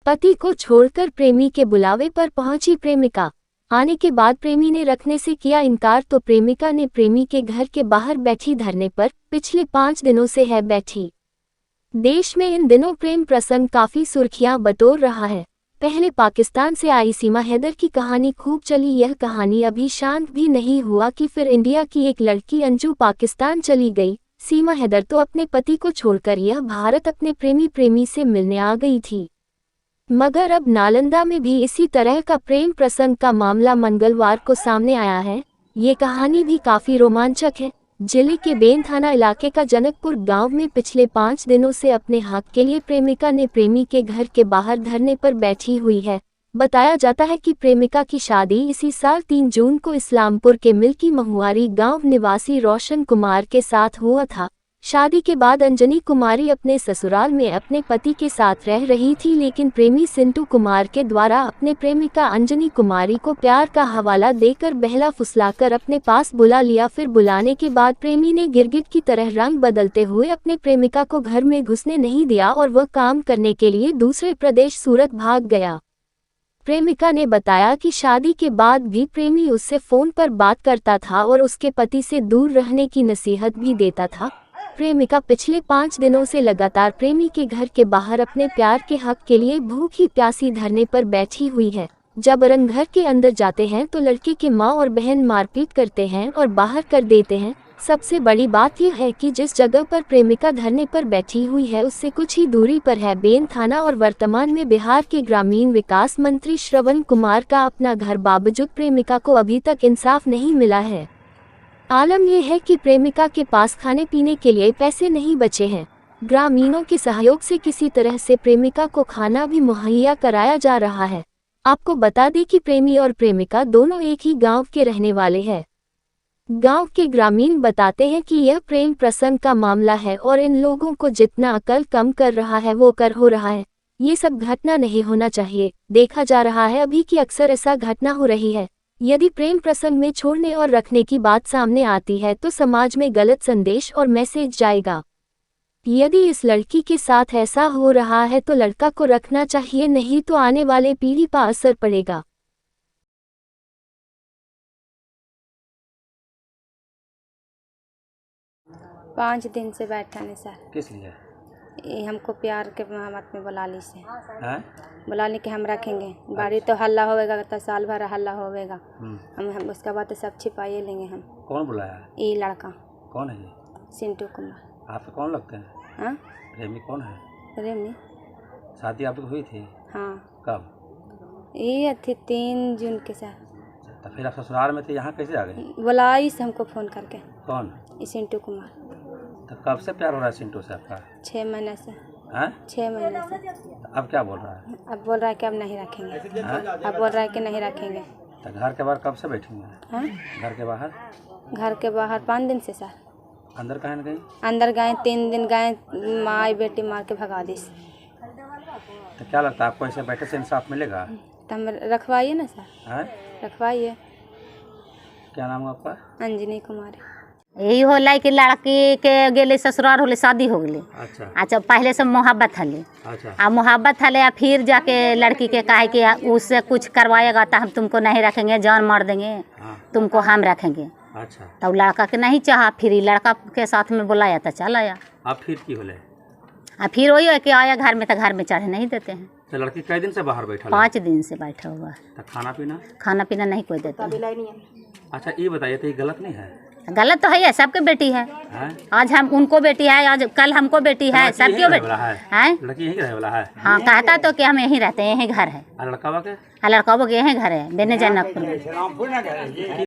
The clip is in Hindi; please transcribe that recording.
पति को छोड़कर प्रेमी के बुलावे पर पहुंची प्रेमिका। आने के बाद प्रेमी ने रखने से किया इनकार तो प्रेमिका ने प्रेमी के घर के बाहर बैठी धरने पर पिछले 5 दिनों से है बैठी। देश में इन दिनों प्रेम प्रसंग काफी सुर्खियां बटोर रहा है। पहले पाकिस्तान से आई सीमा हैदर की कहानी खूब चली। यह कहानी अभी शांत भी नहीं हुआ कि फिर इंडिया की एक लड़की अंजू पाकिस्तान चली गई। सीमा हैदर तो अपने पति को छोड़कर यह भारत अपने प्रेमी से मिलने आ गई थी। मगर अब नालंदा में भी इसी तरह का प्रेम प्रसंग का मामला मंगलवार को सामने आया है। ये कहानी भी काफी रोमांचक है। जिले के बेन थाना इलाके का जनकपुर गांव में पिछले 5 दिनों से अपने हक के लिए प्रेमिका ने प्रेमी के घर के बाहर धरने पर बैठी हुई है। बताया जाता है कि प्रेमिका की शादी इसी साल 3 जून को इस्लामपुर के मिल्की महुआरी गांव निवासी रोशन कुमार के साथ हुआ था। शादी के बाद अंजनी कुमारी अपने ससुराल में अपने पति के साथ रह रही थी, लेकिन प्रेमी सिंटू कुमार के द्वारा अपने प्रेमिका अंजनी कुमारी को प्यार का हवाला देकर बहला फुसलाकर अपने पास बुला लिया। फिर बुलाने के बाद प्रेमी ने गिरगिट की तरह रंग बदलते हुए अपने प्रेमिका को घर में घुसने नहीं दिया और वह काम करने के लिए दूसरे प्रदेश सूरत भाग गया। प्रेमिका ने बताया कि शादी के बाद भी प्रेमी उससे फोन पर बात करता था और उसके पति से दूर रहने की नसीहत भी देता था। प्रेमिका पिछले 5 दिनों से लगातार प्रेमी के घर के बाहर अपने प्यार के हक के लिए भूखी प्यासी धरने पर बैठी हुई है। जबरन घर के अंदर जाते हैं तो लड़के के माँ और बहन मारपीट करते हैं और बाहर कर देते हैं। सबसे बड़ी बात यह है कि जिस जगह पर प्रेमिका धरने पर बैठी हुई है उससे कुछ ही दूरी पर है बेन थाना और वर्तमान में बिहार के ग्रामीण विकास मंत्री श्रवण कुमार का अपना घर। बावजूद प्रेमिका को अभी तक इंसाफ नहीं मिला है। आलम यह है कि प्रेमिका के पास खाने पीने के लिए पैसे नहीं बचे हैं। ग्रामीणों के सहयोग से किसी तरह से प्रेमिका को खाना भी मुहैया कराया जा रहा है। आपको बता दें कि प्रेमी और प्रेमिका दोनों एक ही गांव के रहने वाले हैं। गांव के ग्रामीण बताते हैं कि यह प्रेम प्रसंग का मामला है और इन लोगों को जितना अकल कम कर रहा है वो कर हो रहा है। ये सब घटना नहीं होना चाहिए। देखा जा रहा है अभी कि अक्सर ऐसा घटना हो रही है। यदि प्रेम प्रसंग में छोड़ने और रखने की बात सामने आती है तो समाज में गलत संदेश और मैसेज जाएगा। यदि इस लड़की के साथ ऐसा हो रहा है तो लड़का को रखना चाहिए, नहीं तो आने वाले पीढ़ी पर असर पड़ेगा। पाँच दिन से बैठा नहीं सर। किस लिए? ये हमको प्यार के मोहब्बत में बुला ली से हैं? बुला ली कि हम रखेंगे। बाड़ी तो हल्ला होवेगा तो साल भर हल्ला होवेगा। हम उसका बात तो सब छिपाइए लेंगे हम। कौन बुलाया? ये लड़का। कौन है ये? सिंटू कुमार। आपको कौन लगते हैं? हाँ, प्रेमी कौन है? प्रेमी। शादी आपकी हुई थी? हाँ। कब? ये थी 3 जून के साथ। तो फिर आप ससुराल में थे, यहाँ कैसे आ गए? बुलाई से हमको फ़ोन करके। कौन? ये सिंटू कुमार। तो कब से प्यार हो रहा है सिंटू से आपका? 6 महीने से। हैं? 6 महीने से। तो अब क्या बोल रहा है? अब बोल रहा है कि अब नहीं रखेंगे। अब बोल रहा है कि नहीं रखेंगे। तो घर के बाहर कब से बैठी हैं? हाँ, घर के बाहर? घर के बाहर 5 दिन से सर। अंदर कहाँ गई? अंदर गए 3 दिन गए, माँ बेटी मार के भगा दी। तो क्या लगता है आपको ऐसे बैठे से इंसाफ मिलेगा? तो हम रखवाइए ना सर। हैं? रखवाइए। क्या नाम है आपका? अंजनी कुमारी। यही होला कि लड़की के गेले ससुराल होले, शादी हो गई। अच्छा, पहले से मोहब्बत हले। अच्छा। आ मोहब्बत हले आ फिर जाके लड़की के कहे कि उससे कुछ करवाएगा तो हम तुमको नहीं रखेंगे, जान मार देंगे। हाँ। तुमको हम रखेंगे। अच्छा। तो लड़का के नहीं चाहा, फिर लड़का के साथ में बुलाया तो चल आया। अब फिर की होले? फिर वही है कि आया घर में तो घर में चढ़े नहीं देते हैं। तो लड़की कई दिन से बाहर बैठा? 5 दिन से बैठा हुआ है। तो खाना पीना नहीं कोई देता। अच्छा, ये बताइए तो ये गलत नहीं है? गलत तो है, सबके बेटी है। आज हम उनको बेटी है, आज कल हमको बेटी है, सबकी बेटी है। लड़की यहीं रहे वाला है? हाँ, कहता तो कि हम यहीं रहते हैं, यहीं घर है। लड़का के? लड़का के यहीं घर है, बेने जनकपुर में।